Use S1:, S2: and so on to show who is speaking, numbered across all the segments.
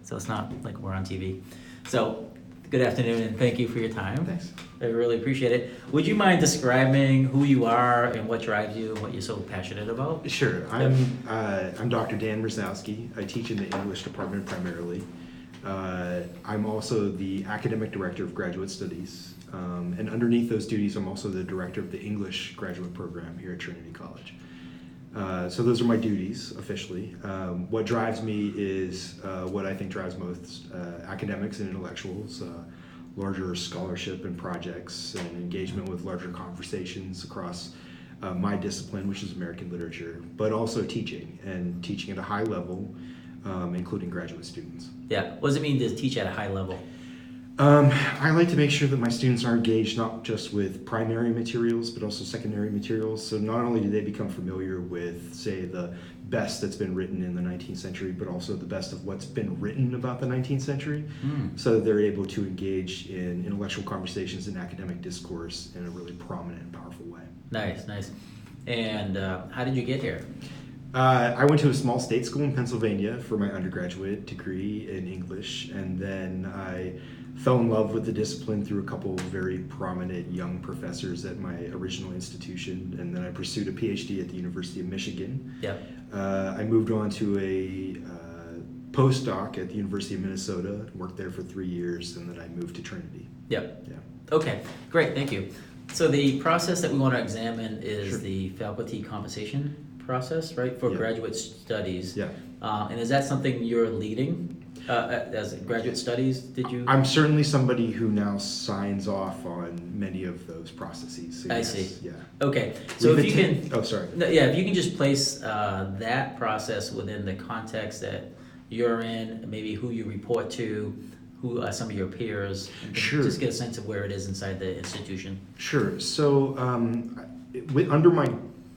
S1: so it's not like we're on TV. So, good afternoon, and thank you for your time.
S2: Thanks.
S1: I really appreciate it. Would you mind describing who you are and what drives you and what you're so passionate about?
S2: Sure. I'm Dr. Dan Brzezowski. I teach in the English department primarily. I'm also the academic director of graduate studies. And underneath those duties, I'm also the director of the English graduate program here at Trinity College. So those are my duties officially. What drives me is what I think drives most academics and intellectuals, larger scholarship and projects and engagement with larger conversations across my discipline, which is American literature, but also teaching at a high level, including graduate students.
S1: Yeah. What does it mean to teach at a high level?
S2: I like to make sure that my students are engaged not just with primary materials, but also secondary materials. So not only do they become familiar with, say, the best that's been written in the 19th century, but also the best of what's been written about the 19th century, so that they're able to engage in intellectual conversations and academic discourse in a really prominent and powerful way.
S1: Nice. And how did you get here?
S2: I went to a small state school in Pennsylvania for my undergraduate degree in English, and then I fell in love with the discipline through a couple of very prominent young professors at my original institution, and then I pursued a PhD at the University of Michigan.
S1: Yep.
S2: I moved on to a postdoc at the University of Minnesota, worked there for 3 years, and then I moved to Trinity.
S1: Yep.
S2: Yeah.
S1: Okay, great, thank you. So the process that we want to examine is
S2: Sure.
S1: the faculty compensation process, right, for
S2: Yeah.
S1: graduate studies.
S2: Yeah.
S1: And is that something you're leading as graduate studies? Did you?
S2: I'm certainly somebody who now signs off on many of those processes. So
S1: I
S2: yes,
S1: see.
S2: Yeah.
S1: Okay, so if you can,
S2: Oh, sorry.
S1: no, yeah, if you can just place that process within the context that you're in, maybe who you report to, who are some of your peers, and
S2: Sure.
S1: just get a sense of where it is inside the institution.
S2: Sure. So, under my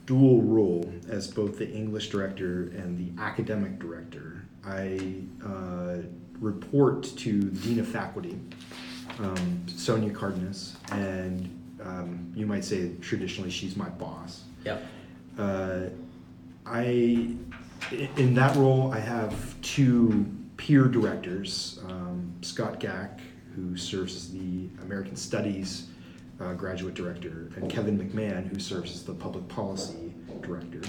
S2: dual role as both the English director and the academic director, I report to the Dean of Faculty, Sonia Cardenas, and you might say traditionally she's my boss.
S1: Yep.
S2: In that role, I have two peer directors, Scott Gack, who serves as the American Studies graduate director, and Kevin McMahon, who serves as the public policy director.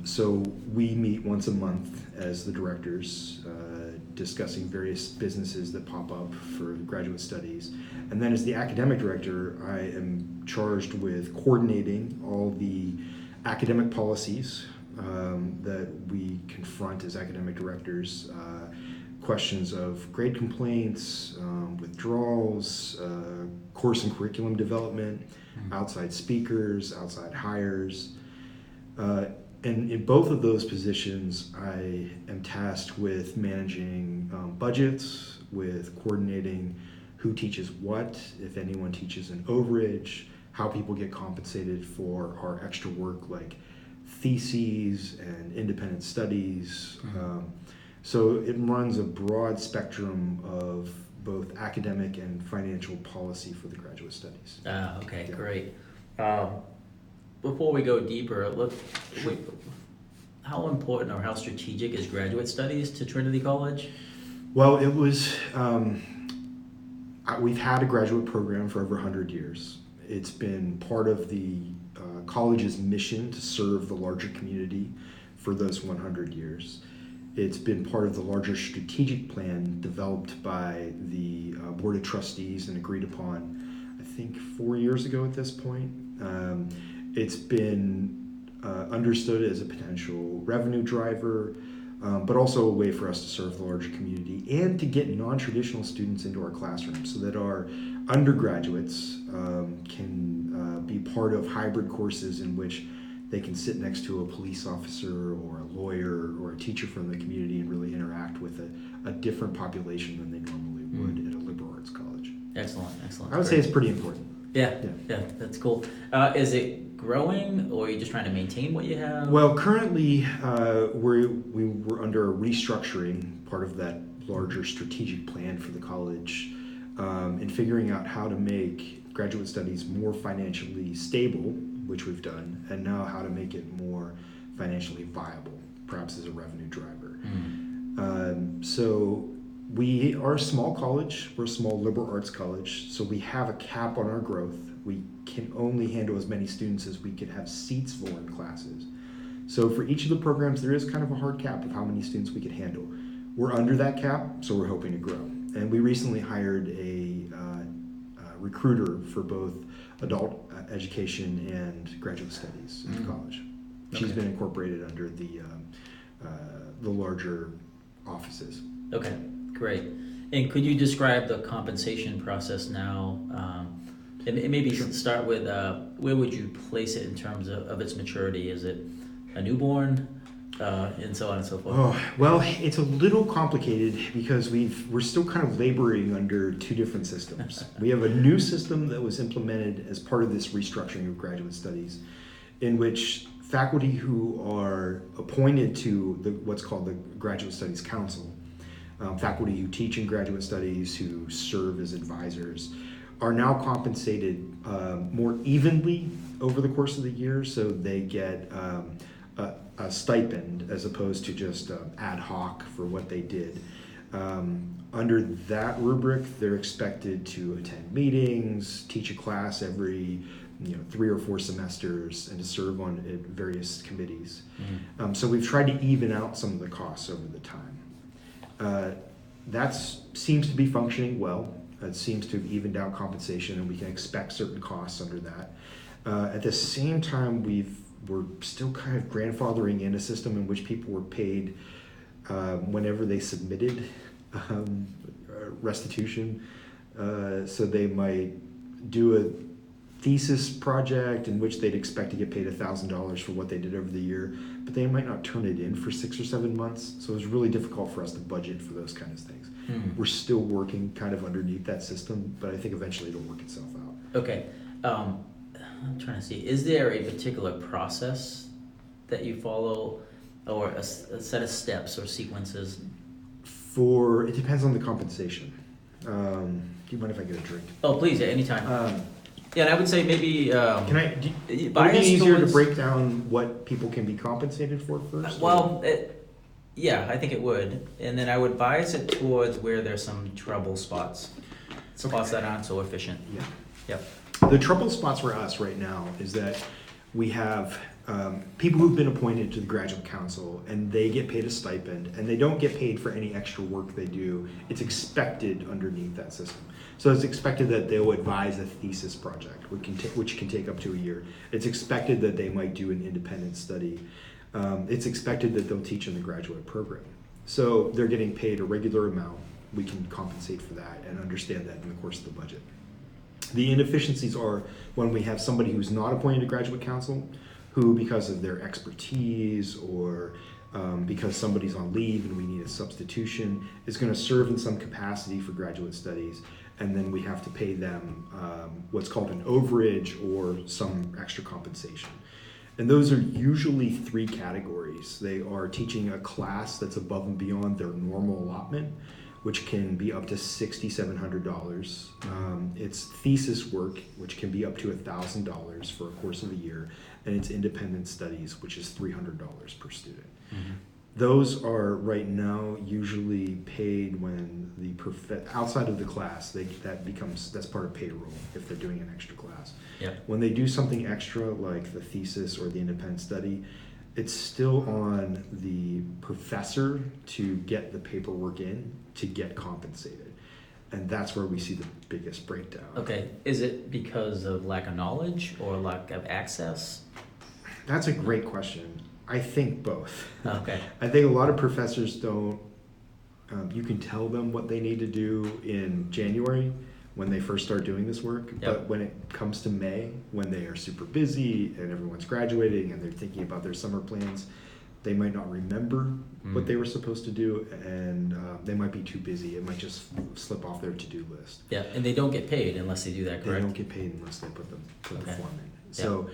S2: So we meet once a month as the directors, discussing various businesses that pop up for graduate studies. And then as the academic director, I am charged with coordinating all the academic policies that we confront as academic directors, questions of grade complaints, withdrawals, course and curriculum development, outside speakers, outside hires. And in both of those positions, I am tasked with managing budgets, with coordinating who teaches what, if anyone teaches an overage, how people get compensated for our extra work like theses and independent studies. So it runs a broad spectrum of both academic and financial policy for the graduate studies.
S1: Okay,
S2: Yeah.
S1: great. Before we go deeper, how important or how strategic is graduate studies to Trinity College?
S2: Well, it was, we've had a graduate program for over 100 years. It's been part of the college's mission to serve the larger community for those 100 years. It's been part of the larger strategic plan developed by the Board of Trustees and agreed upon, I think, 4 years ago at this point. It's been understood as a potential revenue driver, but also a way for us to serve the larger community and to get non-traditional students into our classrooms so that our undergraduates can be part of hybrid courses in which they can sit next to a police officer or a lawyer or a teacher from the community and really interact with a different population than they normally would at a liberal arts college.
S1: Excellent.
S2: I would say it's pretty important.
S1: Yeah, that's cool. Is it growing, or are you just trying to maintain what you have?
S2: Well, currently we're under a restructuring, part of that larger strategic plan for the college, in figuring out how to make graduate studies more financially stable, which we've done, and now how to make it more financially viable, perhaps as a revenue driver. So we are a small college. We're a small liberal arts college. So we have a cap on our growth. We can only handle as many students as we could have seats for in classes. So for each of the programs, there is kind of a hard cap of how many students we could handle. We're under that cap, so we're hoping to grow. And we recently hired a recruiter for both adult education and graduate studies at the college. She's been incorporated under the larger offices.
S1: Okay, great. And could you describe the compensation process now? And maybe start with where would you place it in terms of its maturity? Is it a newborn, and so on and so forth?
S2: Oh, well, it's a little complicated because we're still kind of laboring under two different systems. We have a new system that was implemented as part of this restructuring of graduate studies, in which faculty who are appointed to what's called the Graduate Studies Council, faculty who teach in graduate studies, who serve as advisors, are now compensated more evenly over the course of the year, so they get a stipend as opposed to just ad hoc for what they did. Under that rubric, they're expected to attend meetings, teach a class every 3 or 4 semesters, and to serve on various committees. So we've tried to even out some of the costs over the time. That seems to be functioning well. It seems to have evened out compensation, and we can expect certain costs under that. At the same time, we're still kind of grandfathering in a system in which people were paid whenever they submitted restitution. So they might do a thesis project in which they'd expect to get paid $1,000 for what they did over the year, but they might not turn it in for 6 or 7 months. So it was really difficult for us to budget for those kinds of things. We're still working kind of underneath that system, but I think eventually it'll work itself out.
S1: Okay. I'm trying to see, is there a particular process that you follow, or a set of steps or sequences?
S2: It depends on the compensation. Do you mind if I get a drink?
S1: Oh, please, at any time. Yeah, and I would say maybe
S2: Would it be
S1: bias
S2: easier
S1: towards-
S2: to break down what people can be compensated for first?
S1: Well, yeah, I think it would, and then I would bias it towards where there's some trouble spots that aren't so efficient.
S2: Yeah.
S1: Yep.
S2: The trouble spots for us right now is that we have people who've been appointed to the graduate council, and they get paid a stipend, and they don't get paid for any extra work they do. It's expected underneath that system. So it's expected that they'll advise a thesis project, which can take up to a year. It's expected that they might do an independent study. It's expected that they'll teach in the graduate program. So they're getting paid a regular amount. We can compensate for that and understand that in the course of the budget. The inefficiencies are when we have somebody who's not appointed to graduate council, who, because of their expertise or because somebody's on leave and we need a substitution, is going to serve in some capacity for graduate studies, and then we have to pay them what's called an overage or some extra compensation. And those are usually 3 categories. They are teaching a class that's above and beyond their normal allotment, which can be up to $6,700. It's thesis work, which can be up to $1,000 for a course of a year, and it's independent studies, which is $300 per student. Those are right now usually paid when outside of the class, that's part of payroll if they're doing an extra class.
S1: Yep.
S2: When they do something extra like the thesis or the independent study, it's still on the professor to get the paperwork in to get compensated. And that's where we see the biggest breakdown.
S1: Okay, is it because of lack of knowledge or lack of access?
S2: That's a great question. I think both.
S1: Okay.
S2: I think a lot of professors don't, you can tell them what they need to do in January when they first start doing this work,
S1: Yep.
S2: but when it comes to May, when they are super busy and everyone's graduating and they're thinking about their summer plans, they might not remember what they were supposed to do, and they might be too busy. It might just slip off their to-do list.
S1: Yeah, and they don't get paid unless they do that,
S2: They
S1: correct?
S2: don't get paid unless they put the
S1: Okay.
S2: form in. So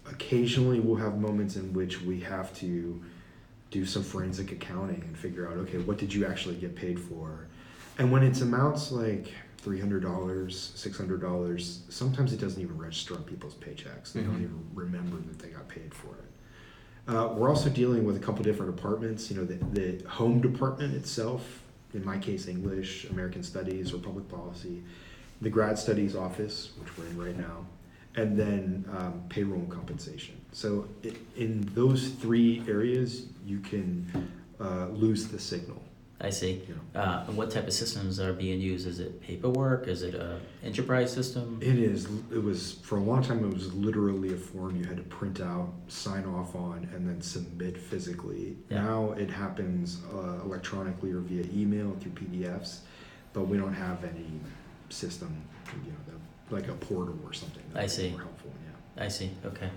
S2: occasionally we'll have moments in which we have to do some forensic accounting and figure out, okay, what did you actually get paid for? And when it's amounts like $300, $600, sometimes it doesn't even register on people's paychecks. They don't even remember that they got paid for it. We're also dealing with a couple different departments. You know, the home department itself, in my case, English, American Studies, or Public Policy, the Grad Studies office, which we're in right now, and then payroll and compensation. So in those three areas, you can lose the signal.
S1: I see.
S2: You know.
S1: And what type of systems are being used? Is it paperwork? Is it a enterprise system?
S2: It was, for a long time, it was literally a form you had to print out, sign off on, and then submit physically.
S1: Yeah.
S2: Now it happens electronically or via email through PDFs, but we don't have any system, you know, like a portal or something.
S1: I see.
S2: More helpful, yeah.
S1: I see. Okay.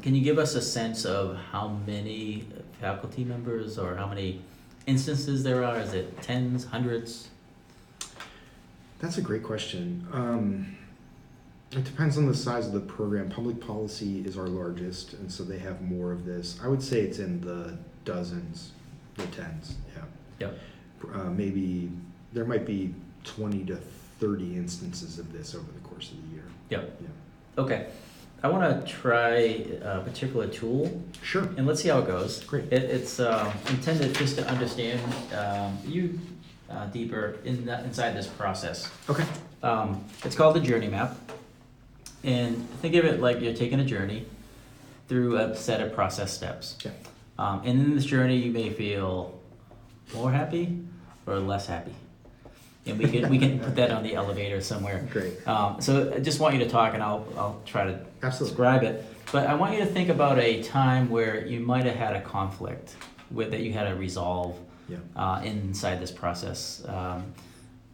S1: Can you give us a sense of how many faculty members or how many instances there are? Is it tens, hundreds?
S2: That's a great question. It depends on the size of the program. Public Policy is our largest, and so they have more of this. I would say it's in the dozens, the tens, yeah.
S1: Yep.
S2: Maybe there might be 20 to 30 instances of this over the course of the year.
S1: Yep.
S2: Yeah.
S1: Okay. I want to try a particular tool,
S2: Sure.
S1: and let's see how it goes.
S2: Great.
S1: It's intended just to understand you deeper inside this process.
S2: Okay.
S1: It's called the journey map, and think of it like you're taking a journey through a set of process steps.
S2: Yeah.
S1: And in this journey, you may feel more happy or less happy. And we can put that on the elevator somewhere.
S2: Great.
S1: So I just want you to talk, and I'll try to
S2: Absolutely.
S1: describe it. But I want you to think about a time where you might have had a conflict that you had to resolve
S2: Yeah.
S1: inside this process.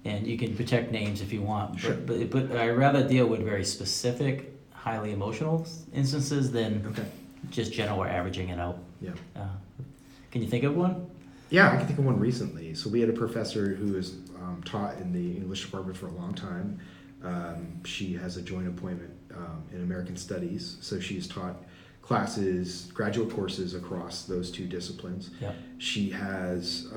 S1: And you can protect names if you want.
S2: Sure.
S1: But I rather deal with very specific, highly emotional instances than
S2: Okay.
S1: just general or averaging it out.
S2: Yeah.
S1: Can you think of one?
S2: Yeah, I can think of one recently. So we had a professor who has taught in the English department for a long time. She has a joint appointment in American Studies, so she's taught classes, graduate courses across those two disciplines.
S1: Yeah.
S2: She has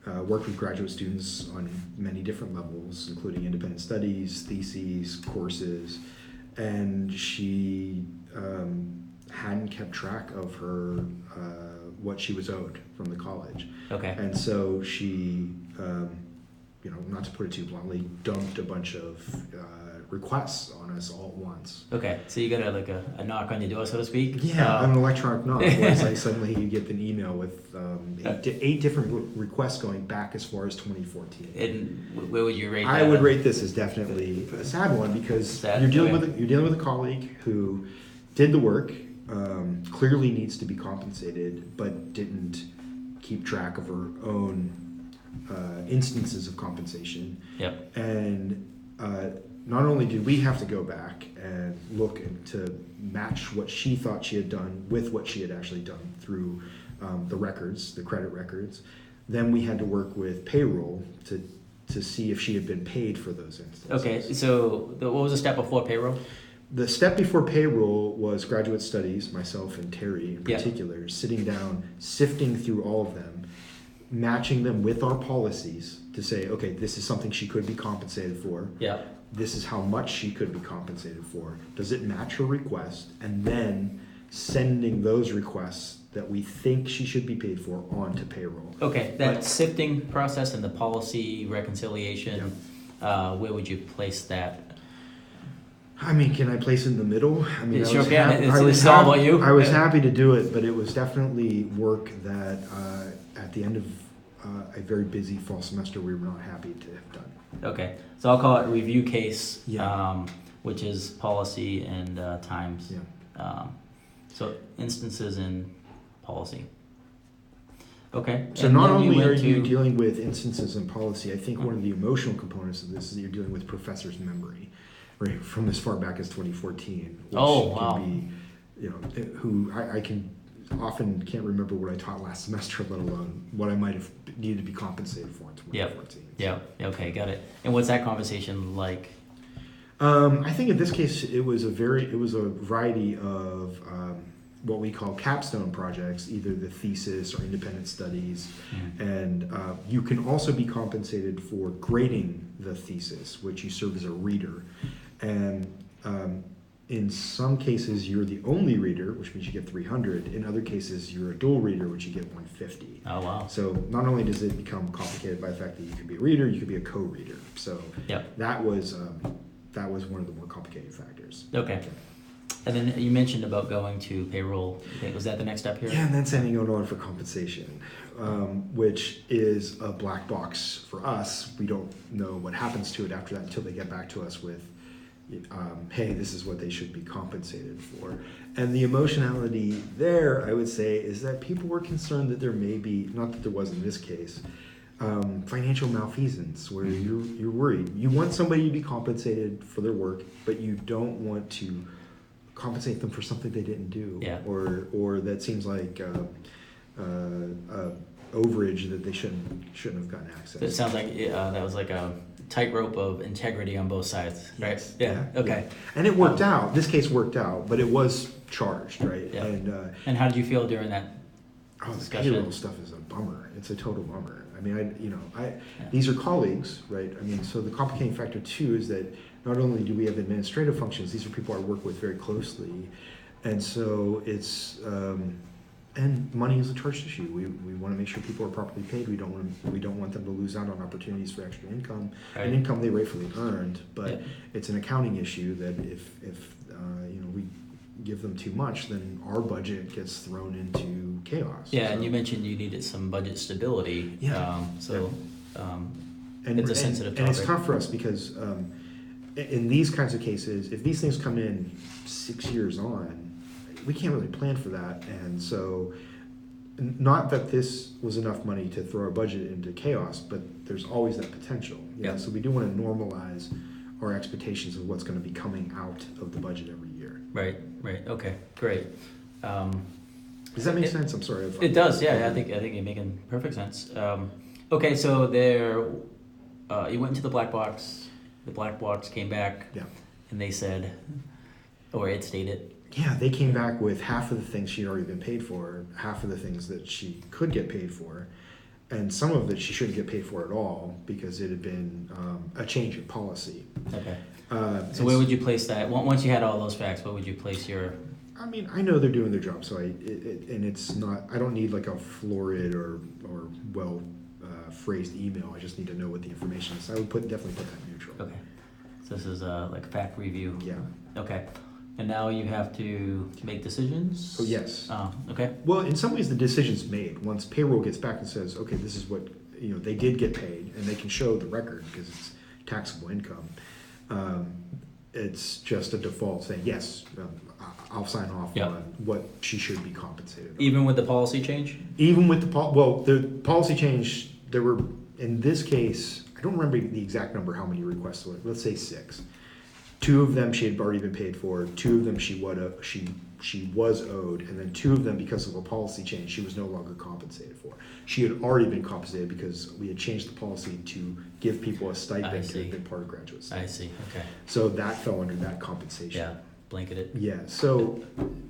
S2: worked with graduate students on many different levels, including independent studies, theses, courses, and she hadn't kept track of her what she was owed from the college.
S1: Okay.
S2: And so she, you know, not to put it too bluntly, dumped a bunch of requests on us all at once.
S1: Okay. So you got a knock on your door, so to speak.
S2: Yeah, an electronic knock. Where it's like suddenly you get an email with eight different requests going back as far as 2014.
S1: And where would you rate that?
S2: I would rate this as definitely a sad one because
S1: Sad?
S2: you're dealing
S1: Okay.
S2: with a colleague who did the work, clearly needs to be compensated, but didn't keep track of her own instances of compensation.
S1: Yep.
S2: And not only did we have to go back and look to match what she thought she had done with what she had actually done through the records, the credit records, then we had to work with payroll to see if she had been paid for those instances.
S1: Okay. So what was the step before payroll?
S2: The step before payroll was graduate studies, myself and Terry in
S1: Yeah.
S2: particular, sitting down, sifting through all of them, matching them with our policies to say, okay, this is something she could be compensated for.
S1: Yeah.
S2: This is how much she could be compensated for. Does it match her request? And then sending those requests that we think she should be paid for onto payroll.
S1: Okay. That sifting process and the policy reconciliation, where would you place that?
S2: I mean, can I place it in the middle? I mean,
S1: Sure can. It's all about you.
S2: I was happy to do it, but it was definitely work that at the end of a very busy fall semester, we were not happy to have done.
S1: Okay. So I'll call it review case,
S2: Yeah.
S1: which is policy and times.
S2: Yeah.
S1: So instances in policy. Okay.
S2: So
S1: And
S2: not
S1: then
S2: only
S1: went
S2: are you
S1: to-
S2: dealing with instances in policy, I think one of the emotional components of this is that you're dealing with professor's memory, right, from as far back as 2014. Which
S1: Oh, wow.
S2: Can be, you know, who I can often can't remember what I taught last semester, let alone what I might have needed to be compensated for in 2014.
S1: Yeah. Okay. Got it. And what's that conversation like?
S2: I think in this case it was a variety of what we call capstone projects, either the thesis or independent studies, and you can also be compensated for grading the thesis, which you serve as a reader, and in some cases, you're the only reader, which means you get 300. In other cases, you're a dual reader, which you get 150.
S1: Oh, wow.
S2: So not only does it become complicated by the fact that you could be a reader, you could be a co-reader. So
S1: Yep.
S2: that was one of the more complicated factors.
S1: Okay. And then you mentioned about going to payroll. Okay, was that the next step here?
S2: Yeah, and then sending it on for compensation, which is a black box for us. We don't know what happens to it after that until they get back to us with, hey, this is what they should be compensated for. And the emotionality there, I would say, is that people were concerned that there may be, not that there was in this case, financial malfeasance where you're worried. You want somebody to be compensated for their work, but you don't want to compensate them for something they didn't do,
S1: Yeah.
S2: or that seems like overage that they shouldn't have gotten access.
S1: It sounds like that was like a tightrope of integrity on both sides, right?
S2: Yes.
S1: Yeah. Okay.
S2: Yeah. And it worked out. This case worked out, but it was charged, right?
S1: Yeah.
S2: And
S1: how did you feel during that
S2: the
S1: discussion?
S2: payroll stuff is a bummer. It's a total bummer. I mean, these are colleagues, right? I mean, so the complicating factor too is that not only do we have administrative functions, these are people I work with very closely, and so it's and money is a charged issue. We want to make sure people are properly paid. We don't want them to lose out on opportunities for extra income,
S1: Right.
S2: an income they rightfully earned. But
S1: Yeah.
S2: it's an accounting issue that if we give them too much, then our budget gets thrown into chaos.
S1: Yeah,
S2: So-
S1: and you mentioned you needed some budget stability.
S2: Yeah.
S1: It's a sensitive
S2: and it's
S1: topic.
S2: tough for us because in these kinds of cases, if these things come in 6 years on, we can't really plan for that. And so, not that this was enough money to throw our budget into chaos, but there's always that potential.
S1: Yeah.
S2: So we do want to normalize our expectations of what's going to be coming out of the budget every year.
S1: Right. Okay. Great.
S2: Does that make sense? I'm sorry.
S1: It does. Yeah. I think you're making perfect sense. Okay. So you went into the black box. The black box came back.
S2: Yeah.
S1: And they said, or it stated.
S2: Yeah, they came back with half of the things she'd already been paid for, half of the things that she could get paid for, and some of it she shouldn't get paid for at all because it had been a change in policy.
S1: Okay. So where would you place that? Once you had all those facts, where would you place your?
S2: I mean, I know they're doing their job, so and it's not. I don't need like a florid or well phrased email. I just need to know what the information is. I would definitely put that neutral.
S1: Okay. So this is like fact review.
S2: Yeah.
S1: Okay. And now you have to make decisions?
S2: Oh, yes.
S1: Okay.
S2: Well, in some ways, the decision's made. Once payroll gets back and says, okay, this is what, they did get paid, and they can show the record because it's taxable income, it's just a default saying, yes, I'll sign off
S1: Yep.
S2: on what she should be compensated on.
S1: Even with the policy change?
S2: Even with the policy change, there were, in this case, I don't remember the exact number how many requests were. Let's say 6. 2 of them she had already been paid for. 2 of them she was owed, and then 2 of them, because of a policy change, she was no longer compensated for. She had already been compensated because we had changed the policy to give people a
S1: I
S2: stipend
S1: see.
S2: to have been part of graduate study.
S1: I see. Okay.
S2: So that fell under that compensation.
S1: Yeah. Blanketed.
S2: Yeah. So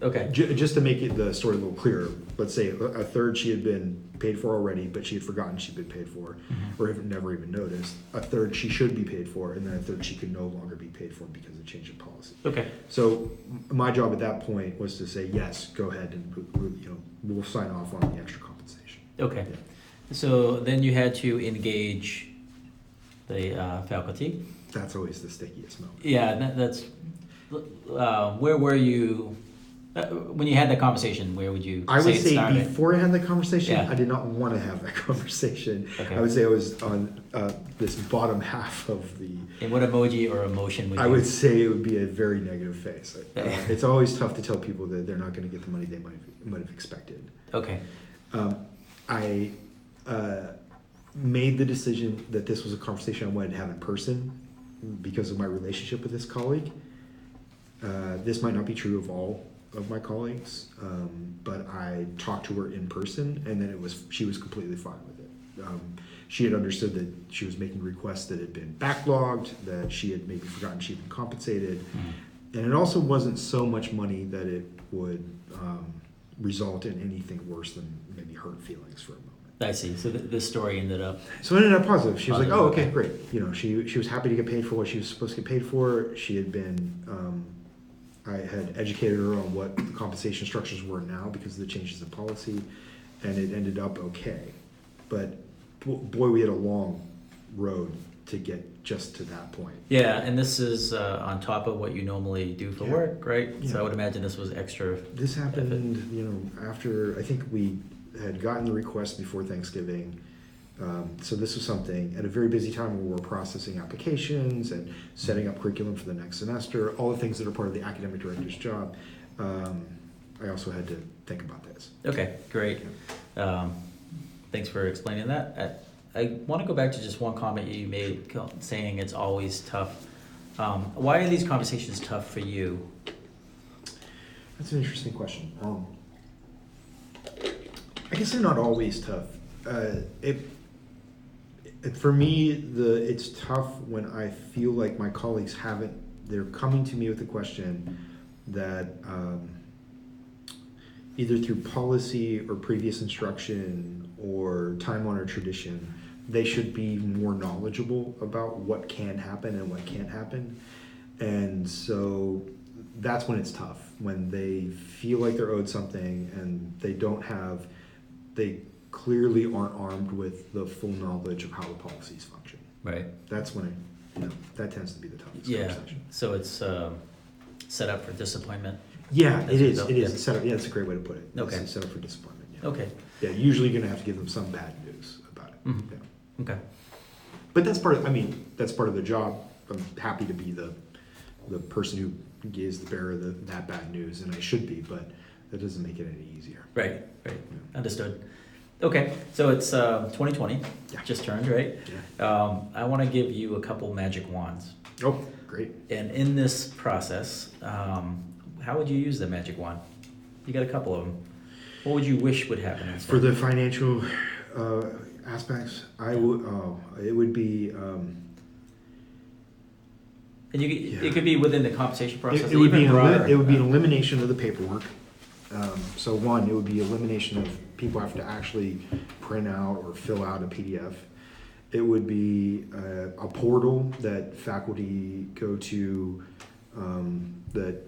S1: Okay.
S2: just to make the story a little clearer, let's say a third she had been paid for already, but she had forgotten she'd been paid for, or had never even noticed. A third she should be paid for, and then a third she could no longer be paid for because of change in policy.
S1: Okay.
S2: So my job at that point was to say, yes, go ahead, and we'll sign off on the extra compensation.
S1: Okay.
S2: Yeah.
S1: So then you had to engage the faculty.
S2: That's always the stickiest moment.
S1: Yeah, that's. Where were you when you had that conversation? Where would you?
S2: I would
S1: it
S2: say
S1: started?
S2: before I had that conversation,
S1: Yeah.
S2: I did not want to have that conversation.
S1: Okay.
S2: I would say I was on this bottom half of the.
S1: And what emoji or emotion would you?
S2: I would say it would be a very negative face. It's always tough to tell people that they're not going to get the money they might have expected.
S1: Okay.
S2: I made the decision that this was a conversation I wanted to have in person because of my relationship with this colleague. This might not be true of all of my colleagues, but I talked to her in person, and then she was completely fine with it. She had understood that she was making requests that had been backlogged, that she had maybe forgotten she'd been compensated, and it also wasn't so much money that it would result in anything worse than maybe hurt feelings for a moment.
S1: I see. So this story ended up.
S2: So it ended up positive. She was like,
S1: Positive,
S2: "Oh, okay,
S1: okay.
S2: great." She was happy to get paid for what she was supposed to get paid for. She had been I had educated her on what the compensation structures were now because of the changes in policy, and it ended up okay. But boy, we had a long road to get just to that point.
S1: Yeah, and this is on top of what you normally do for
S2: Yeah.
S1: work, right?
S2: Yeah.
S1: So I would imagine this was extra.
S2: This happened, after I think we had gotten the request before Thanksgiving. So this was something at a very busy time where we're processing applications and setting up curriculum for the next semester, all the things that are part of the academic director's job. I also had to think about this.
S1: Okay, great. Thanks for explaining that. I want to go back to just one comment you made saying it's always tough. Why are these conversations tough for you?
S2: That's an interesting question. I guess they're not always tough. For me, it's tough when I feel like my colleagues they're coming to me with a question that either through policy or previous instruction or time-honored tradition, they should be more knowledgeable about what can happen and what can't happen. And so that's when it's tough, when they feel like they're owed something and they clearly aren't armed with the full knowledge of how the policies function.
S1: Right.
S2: That's when that tends to be the toughest
S1: Yeah.
S2: conversation.
S1: So it's set up for disappointment.
S2: Yeah,
S1: As
S2: it
S1: a
S2: is.
S1: result,
S2: It is.
S1: yeah.
S2: It's set up. Yeah, that's a great way to put it.
S1: Okay.
S2: It's set up for disappointment. Yeah.
S1: Okay.
S2: Yeah, usually you're gonna have to give them some bad news about it.
S1: Mhm.
S2: Yeah.
S1: Okay.
S2: But that's part of the job. I'm happy to be the person who gives the bearer that bad news, and I should be, but that doesn't make it any easier.
S1: Right. Understood. Okay, so it's 2020,
S2: Yeah.
S1: just turned, right?
S2: Yeah.
S1: I want to give you a couple magic wands.
S2: Oh, great.
S1: And in this process, how would you use the magic wand? You got a couple of them. What would you wish would happen?
S2: For the financial aspects, it would be.
S1: And
S2: Yeah.
S1: it could be within the compensation process.
S2: It would be
S1: even broader.
S2: an elimination of the paperwork. So one, it would be elimination of people have to actually print out or fill out a PDF. It would be a portal that faculty go to that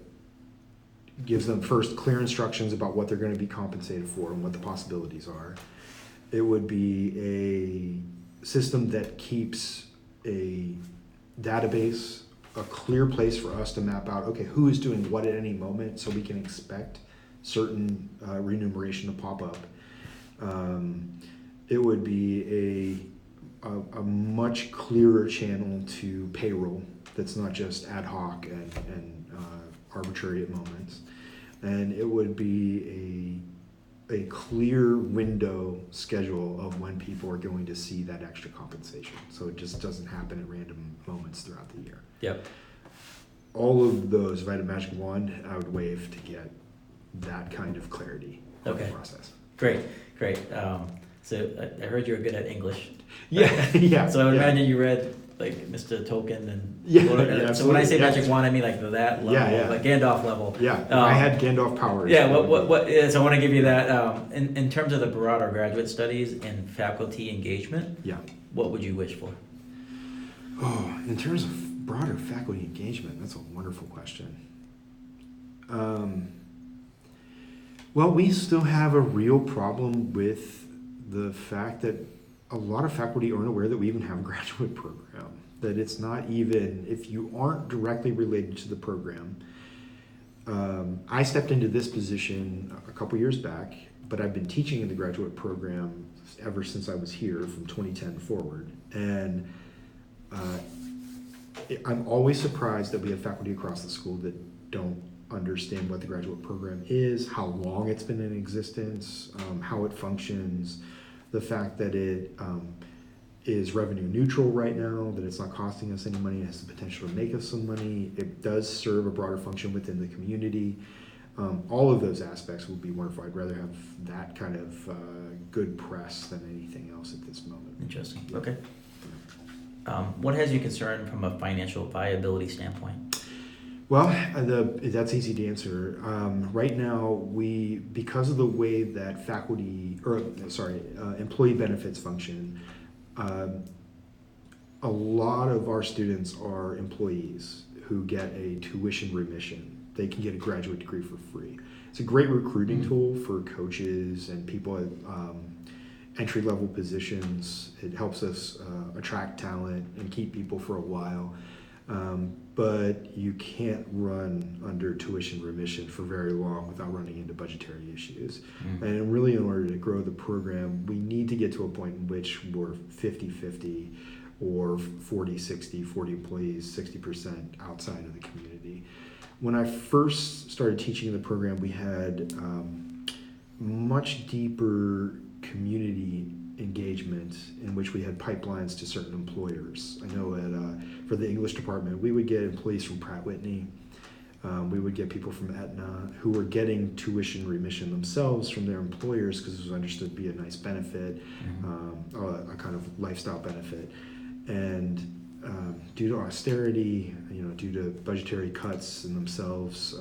S2: gives them first clear instructions about what they're going to be compensated for and what the possibilities are. It would be a system that keeps a database, a clear place for us to map out, okay, who is doing what at any moment so we can expect certain remuneration to pop up. It would be a much clearer channel to payroll that's not just ad hoc and arbitrary at moments. And it would be a clear window schedule of when people are going to see that extra compensation. So it just doesn't happen at random moments throughout the year.
S1: Yep.
S2: All of those, if I had a magic wand, I would wave to get that kind of clarity in the
S1: Okay.
S2: process.
S1: Great. So I heard you were good at English.
S2: Yeah, yeah.
S1: So I would
S2: yeah.
S1: imagine you read like Mr. Tolkien and
S2: Yeah,
S1: so
S2: yeah,
S1: when I say
S2: absolutely.
S1: magic wand, I mean like that level,
S2: Yeah, yeah.
S1: like Gandalf level.
S2: Yeah, I had Gandalf powers.
S1: Yeah. So I want to give you that. In terms of the broader graduate studies and faculty engagement,
S2: Yeah.
S1: what would you wish for?
S2: Oh, in terms of broader faculty engagement, that's a wonderful question. Well, we still have a real problem with the fact that a lot of faculty aren't aware that we even have a graduate program. That it's not even, if you aren't directly related to the program. I stepped into this position a couple years back, but I've been teaching in the graduate program ever since I was here from 2010 forward. And I'm always surprised that we have faculty across the school that don't understand what the graduate program is, how long it's been in existence, how it functions, the fact that it is revenue neutral right now, that it's not costing us any money, it has the potential to make us some money, it does serve a broader function within the community. All of those aspects would be wonderful. I'd rather have that kind of good press than anything else at this moment.
S1: Interesting. Okay. What has you concerned from a financial viability standpoint?
S2: Well, that's easy to answer. Right now, because of the way that employee benefits function, a lot of our students are employees who get a tuition remission they can get a graduate degree for free. It's a great recruiting tool for coaches and people at entry-level positions. It helps us attract talent and keep people for a while. But you can't run under tuition remission for very long without running into budgetary issues. And really, in order to grow the program, we need to get to a point in which we're 50-50 or 40-60, 40 employees, 60% outside of the community. When I first started teaching the program, we had much deeper community engagement in which we had pipelines to certain employers. I know for the English department, we would get employees from Pratt Whitney. We would get people from Aetna who were getting tuition remission themselves from their employers because it was understood to be a nice benefit, a kind of lifestyle benefit. And due to austerity, due to budgetary cuts in themselves,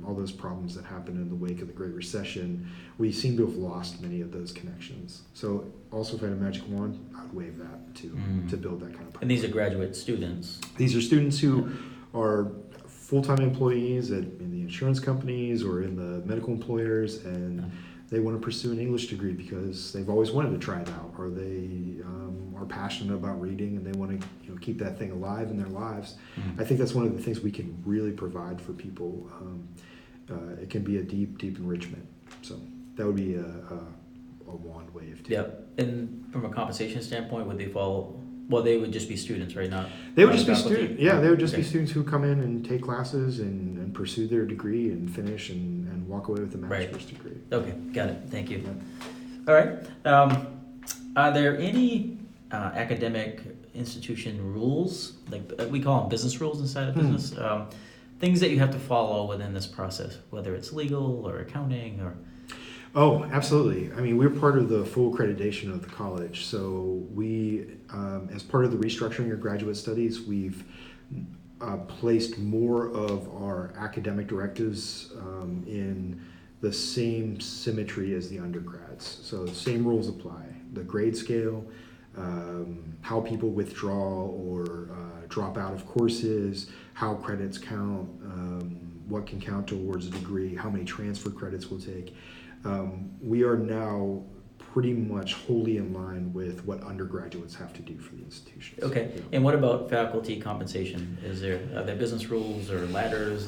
S2: all those problems that happened in the wake of the Great Recession, we seem to have lost many of those connections. So also if I had a magic wand, I'd wave that to build that kind of pipeline.
S1: And these are graduate students?
S2: These are students who are full-time employees in the insurance companies or in the medical employers, and they want to pursue an English degree because they've always wanted to try it out, or they are passionate about reading and they want to keep that thing alive in their lives. I think that's one of the things we can really provide for people. It can be a deep enrichment. So that would be a wand wave too.
S1: Yep. And from a compensation standpoint, would they fall? Well, they would just be students, right?
S2: They would just be students. Yeah, they would just be students who come in and take classes and pursue their degree and finish and walk away with a master's degree.
S1: Okay, got it. Thank you. Yeah. All right. Are there any academic institution rules, like we call them business rules inside of business, things that you have to follow within this process, whether it's legal or accounting or?
S2: Oh, absolutely. I mean, we're part of the full accreditation of the college. So we, as part of the restructuring of graduate studies, we've placed more of our academic directives in the same symmetry as the undergrads. So the same rules apply. The grade scale, how people withdraw or drop out of courses, how credits count, what can count towards a degree, how many transfer credits we'll take. We are now pretty much wholly in line with what undergraduates have to do for the institution.
S1: Okay, and what about faculty compensation? Are there business rules or ladders?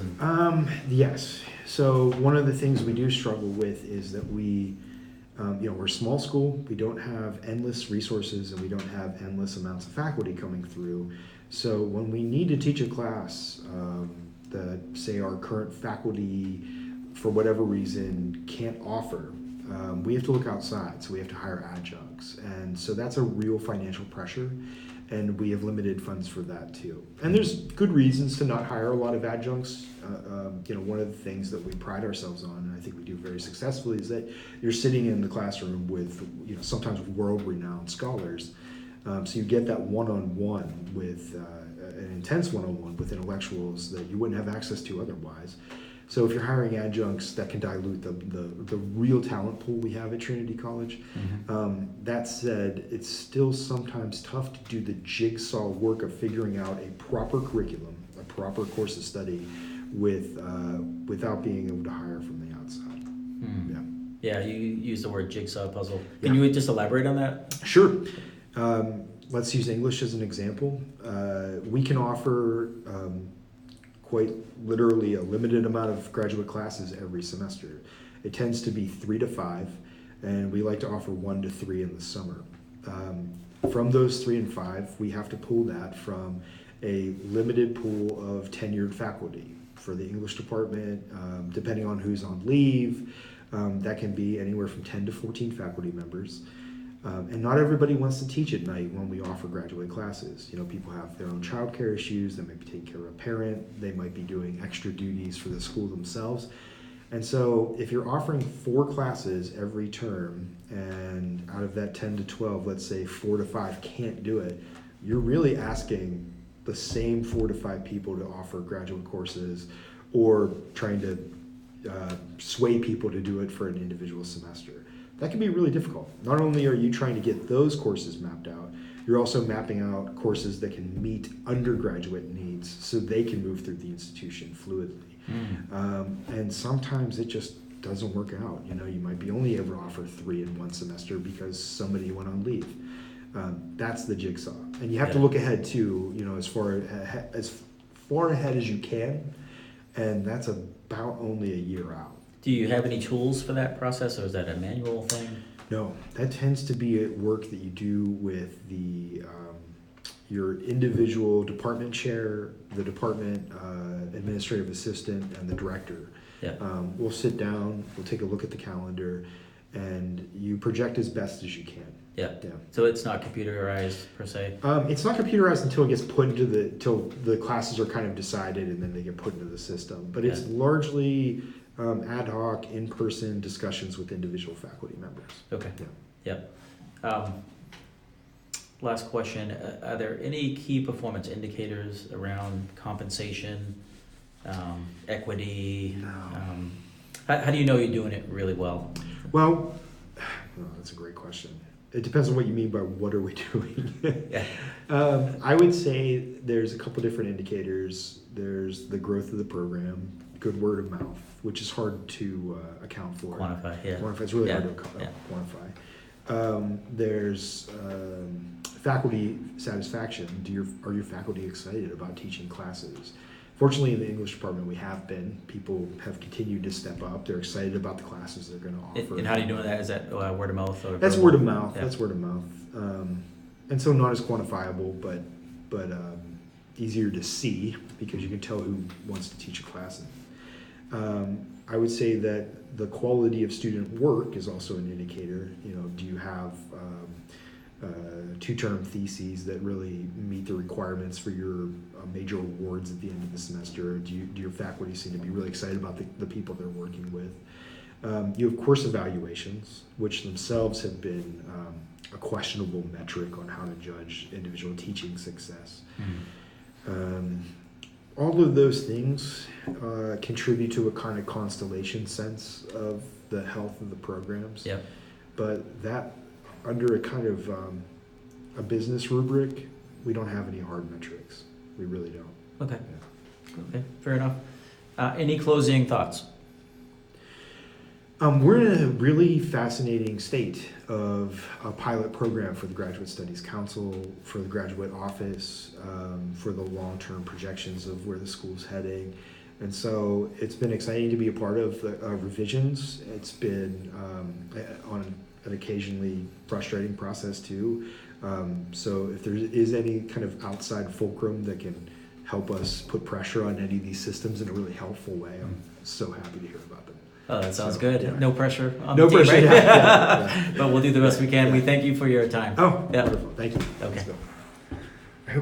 S2: Yes. So one of the things we do struggle with is that we're a small school. We don't have endless resources and we don't have endless amounts of faculty coming through. So when we need to teach a class that, say, our current faculty, for whatever reason, can't offer, we have to look outside. So we have to hire adjuncts. And so that's a real financial pressure. And we have limited funds for that too. And there's good reasons to not hire a lot of adjuncts. One of the things that we pride ourselves on, and I think we do very successfully, is that you're sitting in the classroom with, sometimes world-renowned scholars. So you get that one-on-one with an intense one-on-one with intellectuals that you wouldn't have access to otherwise. So if you're hiring adjuncts, that can dilute the real talent pool we have at Trinity College. That said, it's still sometimes tough to do the jigsaw work of figuring out a proper curriculum, a proper course of study, without being able to hire from the outside.
S1: Yeah, you use the word jigsaw puzzle. Can you just elaborate on that?
S2: Sure. Let's use English as an example. We can offer quite literally a limited amount of graduate classes every semester. It tends to be 3 to 5, and we like to offer 1 to 3 in the summer. From those 3 and 5, we have to pull that from a limited pool of tenured faculty. For the English department, depending on who's on leave, that can be anywhere from 10 to 14 faculty members. And not everybody wants to teach at night when we offer graduate classes. People have their own childcare issues. They might be taking care of a parent. They might be doing extra duties for the school themselves. And so if you're offering 4 classes every term, and out of that 10 to 12, let's say 4 to 5 can't do it, you're really asking the same 4 to 5 people to offer graduate courses, or trying to sway people to do it for an individual semester. That can be really difficult. Not only are you trying to get those courses mapped out, you're also mapping out courses that can meet undergraduate needs so they can move through the institution fluidly. And sometimes it just doesn't work out. You know, you might be only able to offer 3 in one semester because somebody went on leave. That's the jigsaw. And you have to
S1: Yeah.
S2: look ahead too, you know, as far ahead as you can. And that's about only a year out.
S1: Do you have any tools for that process, or is that a manual thing?
S2: No, that tends to be at work that you do with the your individual department chair, the department administrative assistant, and the director.
S1: Yeah.
S2: We'll sit down, we'll take a look at the calendar, and you project as best as you can.
S1: Yeah.
S2: Yeah.
S1: So it's not computerized per se?
S2: It's not computerized until it gets put into till the classes are kind of decided and then they get put into the system. But it's
S1: Yeah.
S2: largely ad hoc, in-person discussions with individual faculty members.
S1: Okay.
S2: Yeah.
S1: Yep. Last question, are there any key performance indicators around compensation, equity?
S2: No.
S1: How do you know you're doing it really well?
S2: Well, that's a great question. It depends on what you mean by what are we doing.
S1: Yeah.
S2: I would say there's a couple different indicators. There's the growth of the program, good word of mouth, which is hard to account for.
S1: Quantify, yeah.
S2: Quantify. It's really
S1: Yeah.
S2: hard to
S1: Yeah.
S2: quantify. There's faculty satisfaction. Are your faculty excited about teaching classes? Fortunately, in the English department, we have been. People have continued to step up. They're excited about the classes they're going to offer.
S1: And how do you know that? Is that word of mouth? Or
S2: That's
S1: verbal?
S2: word of mouth.
S1: Yeah.
S2: That's word of mouth. And so not as quantifiable, but easier to see because you can tell who wants to teach a class. I would say that the quality of student work is also an indicator. You know, do you have two-term theses that really meet the requirements for your major awards at the end of the semester? Do your faculty seem to be really excited about the people they're working with? You have course evaluations, which themselves have been a questionable metric on how to judge individual teaching success. All of those things contribute to a kind of constellation sense of the health of the programs.
S1: Yep.
S2: But that, under a kind of a business rubric, we don't have any hard metrics. We really don't.
S1: Okay. Okay, fair enough. Any closing thoughts?
S2: We're in a really fascinating state of a pilot program for the Graduate Studies Council, for the Graduate Office, for the long-term projections of where the school's heading. And so it's been exciting to be a part of the revisions. It's been on an occasionally frustrating process too. So if there is any kind of outside fulcrum that can help us put pressure on any of these systems in a really helpful way, I'm so happy to hear about them.
S1: Oh, that sounds
S2: So,
S1: good.
S2: yeah.
S1: No pressure on
S2: No
S1: the team,
S2: pressure,
S1: right?
S2: yeah.
S1: But we'll do the best we can. We thank you for your time.
S2: Oh,
S1: Yeah.
S2: wonderful. Thank you.
S1: Okay.
S2: Let's go.